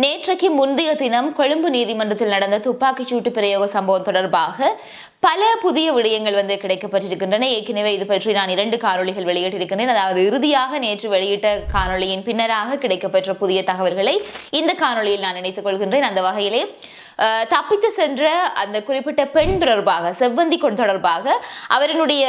நேற்றைக்கு முந்தைய தினம் கொழும்பு நீதிமன்றத்தில் நடந்த துப்பாக்கிச் சூட்டு பிரயோக சம்பவம் தொடர்பாக பல புதிய விடயங்கள் கிடைக்கப்பட்டிருக்கின்றன. ஏற்கனவே இது பற்றி நான் 2 காணொளிகள் வெளியிட்டிருக்கின்றேன். அதாவது இறுதியாக நேற்று வெளியிட்ட காணொளியின் பின்னராக கிடைக்கப்பெற்ற புதிய தகவல்களை இந்த காணொளியில் நான் நினைத்துக் கொள்கின்றேன். அந்த வகையிலே தப்பித்து சென்ற அந்த குறிப்பிட்ட பெண் தொடர்பாக செவ்வந்தி தொடர்பாக அவருடைய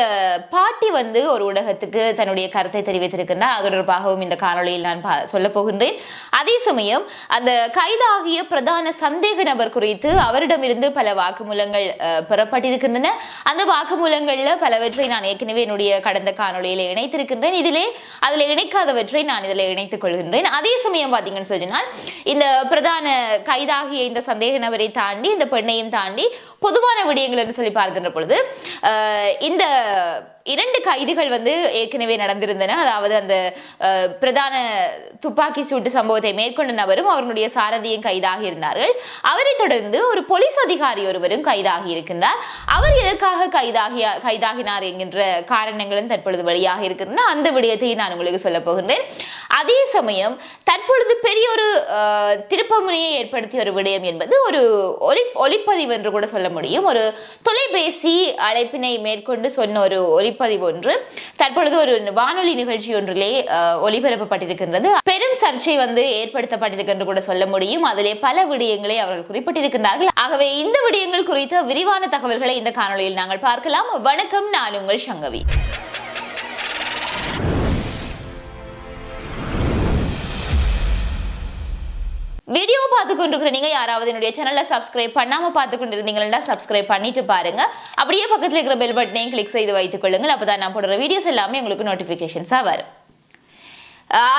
பாட்டி ஒரு ஊடகத்துக்கு தன்னுடைய கருத்தை தெரிவித்திருக்கின்றார். அது தொடர்பாகவும் இந்த காணொளியில் நான் சொல்ல போகின்றேன். அதே சமயம் அந்த கைதாகிய பிரதான சந்தேக நபர் குறித்து அவரிடமிருந்து பல வாக்குமூலங்கள் பெறப்பட்டிருக்கின்றன. அந்த வாக்குமூலங்கள்ல பலவற்றை நான் ஏற்கனவே என்னுடைய கடந்த காணொளியில இணைத்திருக்கின்றேன். அதில் இணைக்காதவற்றை நான் இதில் இணைத்துக் கொள்கின்றேன். அதே சமயம் பார்த்தீங்கன்னு சொன்னால் இந்த பிரதான கைதாகிய இந்த சந்தேக நபர் தாண்டி இந்த பெண்ணையும் தாண்டி பொதுவான விடயங்கள் என்று சொல்லி பார்க்கின்ற பொழுது இந்த 2 கைதிகள் ஏற்கனவே நடந்திருந்தன. அதாவது அந்த பிரதான துப்பாக்கி சூட்டு சம்பவத்தை மேற்கொண்ட நபரும் அவருடைய சாரதியும் கைதாகி இருந்தார்கள். அவரை தொடர்ந்து ஒரு போலீஸ் அதிகாரி ஒருவரும் கைதாகி இருக்கின்றார். அவர் எதற்காக கைதாகினார் என்கின்ற காரணங்களும் தற்பொழுது வெளியாக இருக்கின்றன. அந்த விடயத்தை நான் உங்களுக்கு சொல்ல போகின்றேன். அதே சமயம் தற்பொழுது பெரிய ஒரு திருப்பமுனையை ஏற்படுத்திய ஒரு விடயம் என்பது ஒரு ஒலிப்பதிவு என்று கூட சொல்ல முடியும். ஒரு தொலைபேசி அழைப்பினை மேற்கொண்டு சொன்ன ஒரு ஒலிப்பதிவு ஒன்று தற்பொழுது ஒரு வானொலி நிகழ்ச்சி ஒன்றிலே ஒளிபரப்பப்பட்டிருக்கின்றது. பெரும் சர்ச்சை ஏற்படுத்தப்பட்டிருக்கின்ற கூட சொல்ல முடியும். அதிலே பல விடயங்களை அவர்கள் குறிப்பிட்டிருக்கின்றார்கள். ஆகவே இந்த விடயங்கள் குறித்த விரிவான தகவல்களை இந்த காணொளியில் நாங்கள் பார்க்கலாம். வணக்கம், நான் உங்கள் சங்கவி. வீடியோ பார்த்து கொண்டிருக்கிற நீங்க யாராவது என்னுடைய சேனலை சப்ஸ்கிரைப் பண்ணாம பார்த்து கொண்டிருந்தீங்கன்னா சப்ஸ்கிரைப் பண்ணிட்டு பாருங்க. அப்படியே பக்கத்தில் இருக்கிற பெல் பட்டனையும் கிளிக் செய்து வைத்துக் கொள்ளுங்கள். அப்பதான் நான் போடுற வீடியோஸ் எல்லாமே உங்களுக்கு நோட்டிபிகேஷன்ஸா வரும்.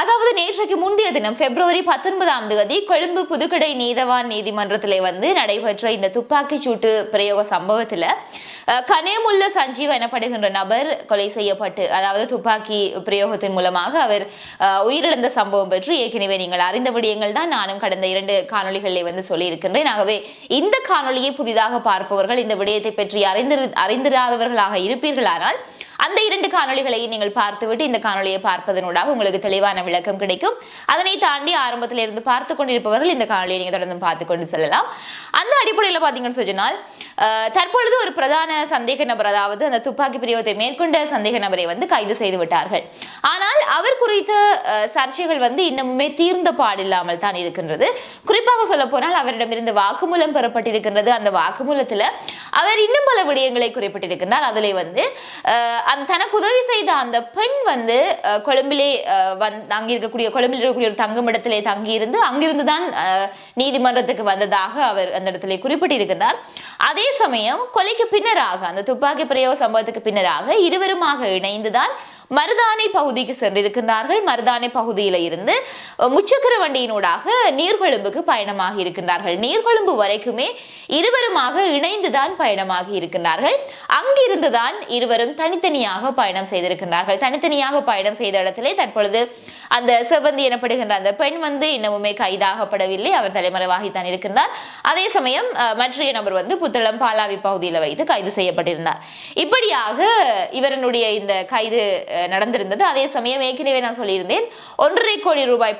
அதாவது நேற்றைக்கு முந்தைய தினம் February 19 கொழும்பு புதுக்கடை நீதவான் நீதிமன்றத்திலே நடைபெற்ற இந்த துப்பாக்கி சூட்டு பிரயோக சம்பவத்துல கனேமுல்ல சஞ்சீவ் எனப்படுகின்ற நபர் கொலை செய்யப்பட்டு, அதாவது துப்பாக்கி பிரயோகத்தின் மூலமாக அவர் உயிரிழந்த சம்பவம் பற்றி ஏற்கனவே நீங்கள் அறிந்த விடயங்கள் தான் நானும் கடந்த 2 காணொளிகளிலே சொல்லியிருக்கின்றேன். ஆகவே இந்த காணொளியை புதிதாக பார்ப்பவர்கள், இந்த விடயத்தை பற்றி அறிந்திராதவர்களாக இருப்பீர்களானால் அந்த 2 காணொளிகளையும் நீங்கள் பார்த்துவிட்டு இந்த காணொளியை பார்ப்பதனூடாக உங்களுக்கு தெளிவான விளக்கம் கிடைக்கும். அதனை தாண்டி ஆரம்பத்தில் இருந்து பார்த்து கொண்டிருப்பவர்கள் இந்த காணொலியை நீங்க தொடர்ந்து பார்த்து கொண்டு செல்லலாம். அந்த அடிப்படையில் பார்த்தீங்கன்னு சொன்னால் தற்பொழுது ஒரு பிரதான சந்தேக நபர், அதாவது அந்த துப்பாக்கி பிரயோகத்தை மேற்கொண்ட சந்தேக நபரை கைது செய்து விட்டார்கள். ஆனால் அவர் குறித்த சர்ச்சைகள் இன்னமுமே தீர்ந்த பாடில்லாமல் தான் இருக்கின்றது. குறிப்பாக சொல்ல போனால் அவரிடமிருந்து வாக்குமூலம் பெறப்பட்டிருக்கின்றது. அந்த வாக்குமூலத்தில் அவர் இன்னும் பல விடயங்களை குறிப்பிட்டிருக்கின்றார். அதில் தனக்கு உதவி செய்த அந்த பெண் கொழும்பிலே கொழும்பில் இருக்கக்கூடிய ஒரு தங்குமிடத்திலே தங்கியிருந்து அங்கிருந்துதான் நீதிமன்றத்துக்கு வந்ததாக அவர் அந்த இடத்திலே குறிப்பிட்டிருக்கிறார். அதே சமயம் கொலைக்கு பின்னராக, அந்த துப்பாக்கி பிரயோக சம்பவத்துக்கு பின்னராக இருவருமாக இணைந்துதான் மருதானை பகுதிக்கு சென்றிருக்கின்றார்கள். மருதானை பகுதியில இருந்து முச்சக்கர வண்டியினூடாக நீர்கொழும்புக்கு பயணமாகி இருக்கின்றார்கள். நீர்கொழும்பு வரைக்குமே இருவருமாக இணைந்துதான் பயணமாகி இருக்கின்றார்கள். அங்கிருந்துதான் இருவரும் தனித்தனியாக பயணம் செய்திருக்கின்றார்கள். தனித்தனியாக பயணம் செய்த இடத்திலே தற்பொழுது அந்த செவ்வந்தி எனப்படுகின்ற அந்த பெண் இன்னமுமே கைதாகப்படவில்லை. அவர் தலைமறைவாகித்தான் இருக்கின்றார். அதே சமயம் மற்றைய நபர் புத்தளம் பாலாவி பகுதியில் வைத்து கைது செய்யப்பட்டிருந்தார். இப்படியாக இவரனுடைய இந்த கைது நடந்திருந்தது. அதே சமயம் ஏற்கனவே நான் சொல்லியிருந்தேன், 1.5 கோடி ரூபாய்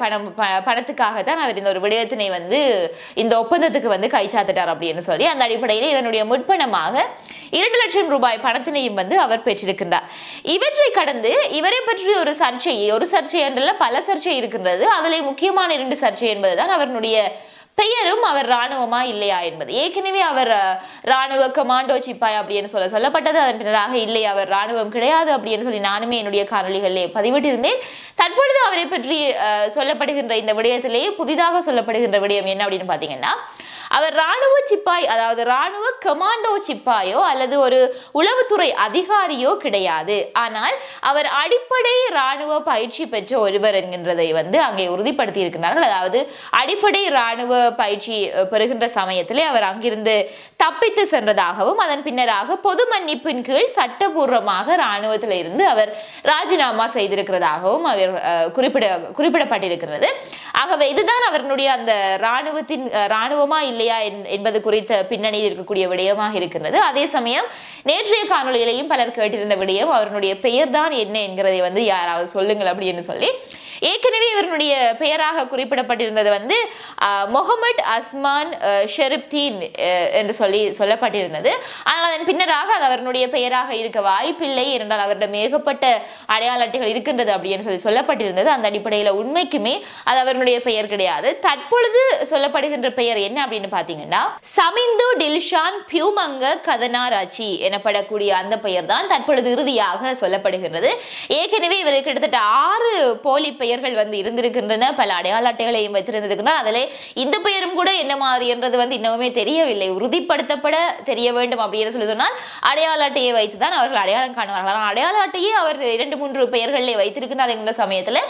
பணத்துக்காகத்தான் அவர் இந்த ஒரு விடயத்தினை இந்த ஒப்பந்தத்துக்கு கைச்சாத்திட்டார் அப்படின்னு சொல்லி, அந்த அடிப்படையில் இதனுடைய முற்பணமாக 2 லட்சம் ரூபாய் பணத்தினையும் அவர் பெற்றிருக்கின்றார். இவற்றை கடந்து இவரை பற்றி ஒரு சர்ச்சை என்றல்ல, பல சர்ச்சை இருக்கின்றது. அதிலே முக்கியமான 2 சர்ச்சை என்பதுதான் அவருடைய பெயரும் அவர் ராணுவமா இல்லையா என்பது. ஏற்கனவே அவர் ராணுவ கமாண்டோ சிப்பாய் அப்படின்னு சொல்லப்பட்டது. அதன் பின்னராக இல்லை, அவர் ராணுவம் கிடையாது அப்படின்னு சொல்லி நானுமே என்னுடைய காணொளிகளிலே பதிவிட்டிருந்தேன். தற்பொழுது அவரை பற்றி சொல்லப்படுகின்ற இந்த விடயத்திலேயே புதிதாக சொல்லப்படுகின்ற விடயம் என்ன அப்படின்னு பாத்தீங்கன்னா, அவர் ராணுவ சிப்பாய், அதாவது ராணுவ கமாண்டோ சிப்பாயோ அல்லது ஒரு உளவுத்துறை அதிகாரியோ கிடையாது. ஆனால் அவர் அடிப்படை ராணுவ பயிற்சி பெற்ற ஒருவர் என்கின்றதை அங்கே உறுதிப்படுத்தி இருக்கிறார்கள். அதாவது அடிப்படை ராணுவ பயிற்சி பெறுகின்ற சமயத்திலே அவர் அங்கிருந்து தப்பித்து சென்றதாகவும், அதன் பின்னராக பொது மன்னிப்பின் கீழ் சட்டபூர்வமாக ராணுவத்தில் இருந்து அவர் ராஜினாமா செய்திருக்கிறதாகவும் அவர் குறிப்பிடப்பட்டிருக்கிறது. ஆகவே இதுதான் அவர்களுடைய அந்த ராணுவமா இல்லையா என்பது குறித்த பின்னணியில் இருக்கக்கூடிய விடயமாக இருக்கின்றது. அதே சமயம் நேற்றைய காணொலியிலையும் பலர் கேட்டிருந்த விடயம் அவர்களுடைய பெயர் தான் என்ன என்கிறதை யாராவது சொல்லுங்கள் அப்படின்னு சொல்லி ஏற்கனவே இவருடைய பெயராக குறிப்பிடப்பட்டிருந்தது வந்து முகமது அஸ்மான் ஷெரிப்தீன் என்று சொல்லப்பட்டிருந்தது. ஆனால் அதன் பின்னராக அது அவருடைய பெயராக இருக்க வாய்ப்பில்லை என்றால் அவரிடம் ஏகப்பட்ட அடையாள அட்டைகள் இருக்கின்றது அப்படின்னு சொல்லப்பட்டிருந்தது. அந்த அடிப்படையில் உண்மைக்குமே அது அவருடைய பெயர் கிடையாது. தற்பொழுது சொல்லப்படுகின்ற பெயர் என்ன அப்படின்னு பாத்தீங்கன்னா சமிந்து டில்ஷான் பியூமங்க கதனாராச்சி எனப்படக்கூடிய அந்த பெயர் தான் தற்பொழுது இறுதியாக சொல்லப்படுகின்றது. ஏற்கனவே இவர் கிட்டத்தட்ட 6 போலி பெயர்கள் வந்து இருந்திருக்கின்றன. பல அடையாள அட்டைகளையும் வைத்திருந்திருக்கின்றனர். அதிலே இந்த பெயரும் கூட என்ன மாதிரி என்றது வந்து இன்னுமே தெரியவில்லை. உறுதிப்படுத்தப்பட தெரிய வேண்டும் அப்படின்னு சொல்லி சொன்னால் அடையாள அட்டையை வைத்துதான் அவர்கள் அடையாளம் காணுவார்கள். ஆனால் அடையாள அட்டையை அவர் 2-3 பெயர்களிலே வைத்திருக்கிறார் என்ற சமயத்தில்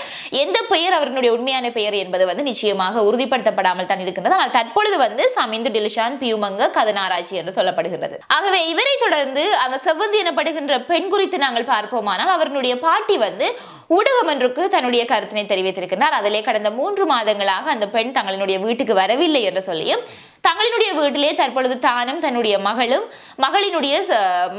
எந்த பெயர் அவருடைய உண்மையான பெயர் என்பது வந்து நிச்சயமாக உறுதிப்படுத்தப்படாமல் தான் இருக்கின்றது. ஆனால் தற்பொழுது வந்து சமிந்து டில்ஷான் பியூமங்க கதனாராச்சி என்று சொல்லப்படுகிறது. ஆகவே இவரை தொடர்ந்து அந்த செவ்வந்தி எனப்படுகின்ற பெண் குறித்து நாங்கள் பார்ப்போமானால் அவருடைய பாட்டி வந்து ஊடகம் ஒன்றுக்கு தன்னுடைய கருத்தினை தெரிவித்திருக்கிறார். அதிலே கடந்த 3 மாதங்களாக அந்த பெண் தங்களினுடைய வீட்டுக்கு வரவில்லை என்று சொல்லியும் தங்களினுடைய வீட்டிலே தற்பொழுது தானும் தன்னுடைய மகளினுடைய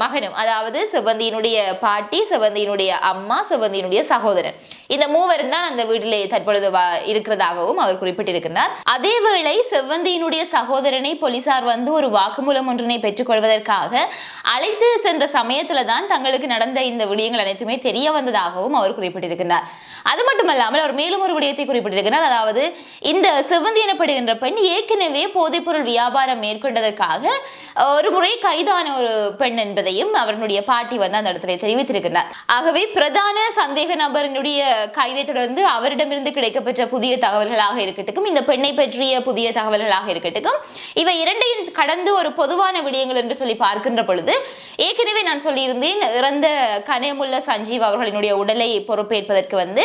மகனும், அதாவது செவ்வந்தியினுடைய பாட்டி, செவ்வந்தியினுடைய அம்மா, செவ்வந்தியினுடைய சகோதரன், இந்த மூவரும் தான் அந்த வீட்டிலே தற்பொழுது இருக்கிறதாகவும் அவர் குறிப்பிட்டிருக்கிறார். அதேவேளை செவ்வந்தியினுடைய சகோதரனை போலீசார் வந்து ஒரு வாக்குமூலம் ஒன்றினை பெற்றுக்கொள்வதற்காக அழைத்து சென்ற சமயத்துல தான் தங்களுக்கு நடந்த இந்த விடயங்கள் அனைத்துமே தெரிய வந்ததாகவும் அவர் குறிப்பிட்டிருக்கிறார். அது மட்டுமல்லாமல் அவர் மேலும் ஒரு விடயத்தை குறிப்பிட்டிருக்கிறார். அதாவது இந்த செவ்வந்தி எனப்படுகின்ற பெண் ஏற்கனவே போதைப்பொருள் வியாபாரம் மேற்கொண்டதற்காக ஒரு முறை கைதான ஒரு பெண் என்பதையும் அவருடைய பாட்டி வந்து அந்த இடத்துல தெரிவித்திருக்கிறார். ஆகவே பிரதான சந்தேக நபரினுடைய கைதை தொடர்ந்து அவரிடமிருந்து கிடைக்கப்பெற்ற புதிய தகவல்களாக இருக்கட்டும், இந்த பெண்ணை பற்றிய புதிய தகவல்களாக இருக்கட்டும், இவை இரண்டையும் கடந்து ஒரு பொதுவான விடயங்கள் என்று சொல்லி பார்க்கின்ற பொழுது ஏற்கனவே நான் சொல்லியிருந்தேன், இறந்த கனேமுல்ல சஞ்சீவ் அவர்களினுடைய உடலை பொறுப்பேற்பதற்கு வந்து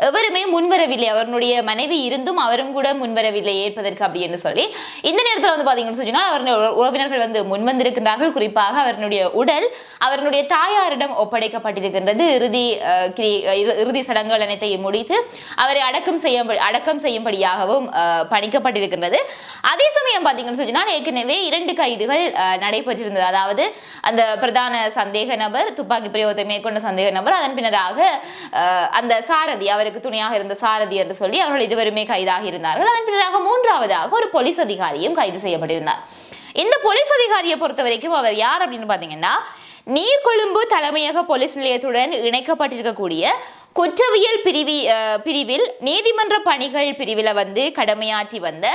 எவருமே முன்வரவில்லை. அவருடைய மனைவி இருந்தும் அவரும் கூட முன்வரவில்லை ஏற்பதற்கு அப்படி என்று சொல்லி இந்த நேரத்தில் வந்து பாத்தீங்கன்னு சொன்னா அவருடைய உறவினர்கள் வந்து முன்வந்திருக்கின்றார்கள். குறிப்பாக அவருடைய உடல் அவருடைய தாயாரிடம் ஒப்படைக்கப்பட்டிருக்கின்றது. இறுதி சடங்குகள் அனைத்தையும் முடித்து அவரை அடக்கம் செய்யும்படியாகவும் பணிக்கப்பட்டிருக்கின்றது. அதே சமயம் பாத்தீங்கன்னு சொன்னா ஏற்கனவே 2 கைதுகள் நடைபெற்றிருந்தது. அதாவது அந்த பிரதான சந்தேக நபர், துப்பாக்கி பிரயோகத்தை மேற்கொண்ட சந்தேக நபர், அதன் பின்னராக அந்த சாரதி, அவருக்கு துணையாக இருந்த சாரதி என்று சொல்லி அவர்கள் இருவருமே கைதாக இருந்தார்கள். அதன் பின்னராக 3ஆவதாக ஒரு போலீஸ் அதிகாரியும் கைது செய்யப்பட்டிருந்தார். இந்த போலீஸ் அதிகாரியை பொறுத்த வரைக்கும் அவர் யார் அப்படின்னு பாத்தீங்கன்னா நீர்கொழும்பு தலைமையக போலீஸ் நிலையத்துடன் இணைக்கப்பட்டிருக்கக்கூடிய குற்றவியல் பிரிவில் நீதிமன்ற பணிகள் பிரிவில் வந்து கடமையாற்றி வந்த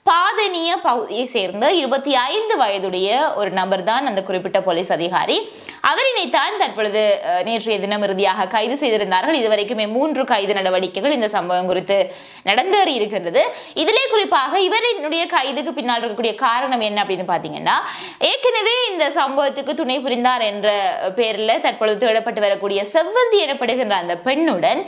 பாதனிய பகுதியை சேர்ந்த 25 வயதுடைய ஒரு நபர் தான் அந்த குறிப்பிட்ட போலீஸ் அதிகாரி. அவரினைத்தான் தற்பொழுது நேற்றைய தினம் இறுதியாக கைது செய்திருந்தார்கள். இதுவரைக்குமே 3 கைது நடவடிக்கைகள் இந்த சம்பவம் குறித்து நடந்தேறி இருக்கிறது. இதிலே குறிப்பாக இவரினுடைய கைதுக்கு பின்னால் இருக்கக்கூடிய காரணம் என்ன அப்படின்னு பாத்தீங்கன்னா ஏற்கனவே இந்த சம்பவத்துக்கு துணை புரிந்தார் என்ற பெயரில் தற்பொழுது தேடப்பட்டு வரக்கூடிய செவ்வந்தி எனப்படுகின்ற அந்த பெண்ணுடன்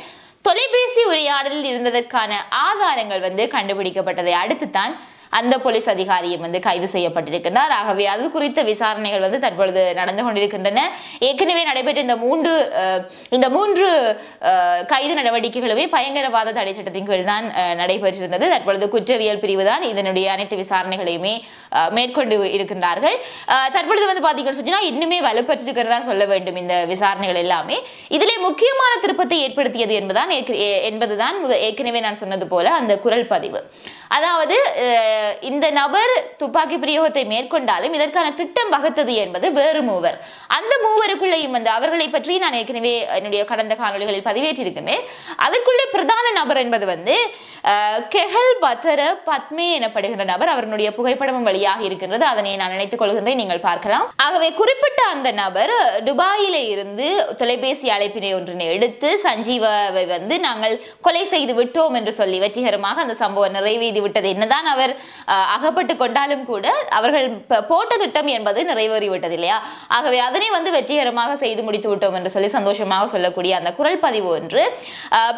தொலைபேசி உரையாடலில் இருந்ததற்கான ஆதாரங்கள் வந்து கண்டுபிடிக்கப்பட்டதை அடுத்து தான் அந்த போலீஸ் அதிகாரியும் வந்து கைது செய்யப்பட்டிருக்கிறார். ஆகவே அது குறித்த விசாரணைகள் வந்து தற்பொழுது நடந்து கொண்டிருக்கின்றன. ஏற்கனவே நடைபெற்ற இந்த மூன்று கைது நடவடிக்கைகளுமே பயங்கரவாத தடை சட்டத்தின் கீழ் தான் நடைபெற்றிருந்தது. தற்பொழுது குற்றவியல் பிரிவு தான் இதனுடைய அனைத்து விசாரணைகளையுமே மேற்கொண்டு இருக்கின்றார்கள். தற்பொழுது வந்து பாத்தீங்கன்னு சொன்னா இன்னுமே வலுப்பெற்றிருக்கிறதா சொல்ல வேண்டும். இந்த விசாரணைகள் எல்லாமே இதிலே முக்கியமான திருப்பத்தை ஏற்படுத்தியது என்பதுதான் ஏற்கனவே நான் சொன்னது போல அந்த குரல் பதிவு. அதாவது இந்த நபர் துப்பாக்கி பிரயோகத்தை மேற்கொண்டாலும் இதற்கான திட்டம் வகுத்தது என்பது வேறு மூவர். அந்த மூவருக்குள்ளேயும் வந்து அவர்களை பற்றி நான் ஏற்கனவே என்னுடைய கடந்த காணொலிகளில் பதிவேற்றிருக்கிறேன். அதற்குள்ளே பிரதான நபர் என்பது வந்து கெஹல் பத்தர பத்மே எனப்படுகின்ற நபர். அவருடைய புகைப்படமும் வழியாக இருக்கின்றது. அதனை நான் நினைத்துக் கொள்கின்றேன், நீங்கள் பார்க்கலாம். ஆகவே குறிப்பிட்ட அந்த நபர் துபாயில இருந்து தொலைபேசி அழைப்பினை ஒன்றினை எடுத்து சஞ்சீவாவை வந்து நாங்கள் கொலை செய்து விட்டோம் என்று சொல்லி வெற்றிகரமாக அந்த சம்பவம் நிறைவேறி விட்டது. என்னதான் அவர் அகப்பட்டு கொண்டாலும் கூட அவர்கள் போட்ட திட்டம் என்பது நிறைவேறிவிட்டது இல்லையா? ஆகவே அதனை வந்து வெற்றிகரமாக செய்து முடித்து விட்டோம் என்று சொல்லி சந்தோஷமாக சொல்லக்கூடிய அந்த குரல் பதிவு ஒன்று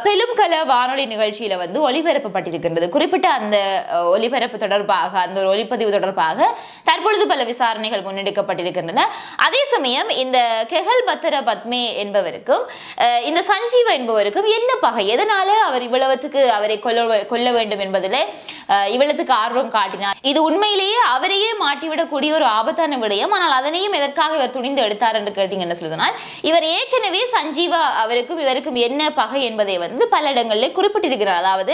பெலும் கல வானொலி நிகழ்ச்சியில வந்து ஒளிபரப்பு ஒளிபரப்பப்பட்டிருக்கின்றது. குறிப்பிட்ட அந்த ஒளிபரப்பு தொடர்பாக, அந்த ஒரு ஒளிப்பதிவு தொடர்பாக தற்பொழுது பல விசாரணைகள் முன்னெடுக்கப்பட்டிருக்கின்றன. அதே சமயம் இந்த கெஹல் பத்தர பத்மே என்பவருக்கும் இந்த சஞ்சீவ என்பவருக்கும் என்ன பகை, எதனால அவர் இவ்வளவுக்கு அவரை கொல்ல வேண்டும் என்பதில் இவ்வளவுக்கு ஆர்வம் காட்டினார்? இது உண்மையிலேயே அவரையே மாட்டிவிடக்கூடிய ஒரு ஆபத்தான விடயம். ஆனால் அதனையும் எதற்காக இவர் துணிந்து எடுத்தார் என்று கேட்டீங்கன்னு சொல்லுதனால், இவர் ஏற்கனவே சஞ்சீவா அவருக்கும் இவருக்கும் என்ன பகை என்பதை பல இடங்களில் குறிப்பிட்டிருக்கிறார். அதாவது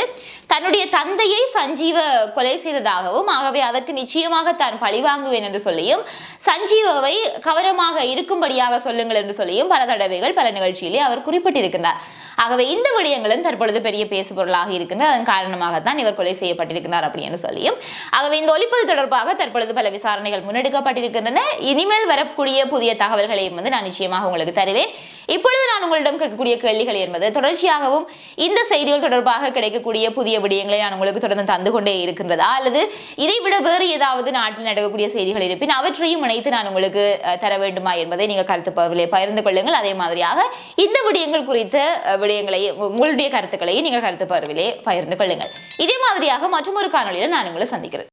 தன்னுடைய தந்தையை சஞ்சீவ கொலை செய்ததாகவும், ஆகவே அதற்கு நிச்சயமாக தான் பழிவாங்குவேன் என்று சொல்லியும், சஞ்சீவாவை கவனமாக இருக்கும்படியாக சொல்லுங்கள் என்று சொல்லியும் பல தடவைகள் பல நிகழ்ச்சியிலே அவர் குறிப்பிட்டிருக்கிறார். ஆகவே இந்த விடயங்களும் தற்பொழுது பெரிய பேசு பொருளாக இருக்கின்ற, அதன் காரணமாகத்தான் இவர் கொலை செய்யப்பட்டிருக்கிறார் அப்படின்னு சொல்லியும். ஆகவே இந்த ஒளிப்பதிவு தொடர்பாக தற்பொழுது பல விசாரணைகள் முன்னெடுக்கப்பட்டிருக்கின்றன. இனிமேல் வரக்கூடிய புதிய தகவல்களையும் நான் நிச்சயமாக உங்களுக்கு தருவேன். இப்பொழுது நான் உங்களிடம் கேட்கக்கூடிய கேள்விகள் என்பது தொடர்ச்சியாகவும் இந்த செய்திகள் தொடர்பாக கிடைக்கக்கூடிய புதிய விடயங்களை நான் உங்களுக்கு தொடர்ந்து தந்து கொண்டே இருக்கின்றதா, அல்லது இதைவிட வேறு ஏதாவது நாட்டில் நடக்கக்கூடிய செய்திகள் இருப்பின் அவற்றையும் இணைத்து நான் உங்களுக்கு தர வேண்டுமா என்பதை நீங்கள் கருத்து பகிர்ந்து கொள்ளுங்கள். அதே மாதிரியாக இந்த விடயங்கள் குறித்த விடயங்களை, உங்களுடைய கருத்துக்களையும் நீங்கள் கருத்து பகிர்விலே பகிர்ந்து கொள்ளுங்கள். இதே மாதிரியாக மற்றொரு காணொலியில் நான் உங்களை சந்திக்கிறேன்.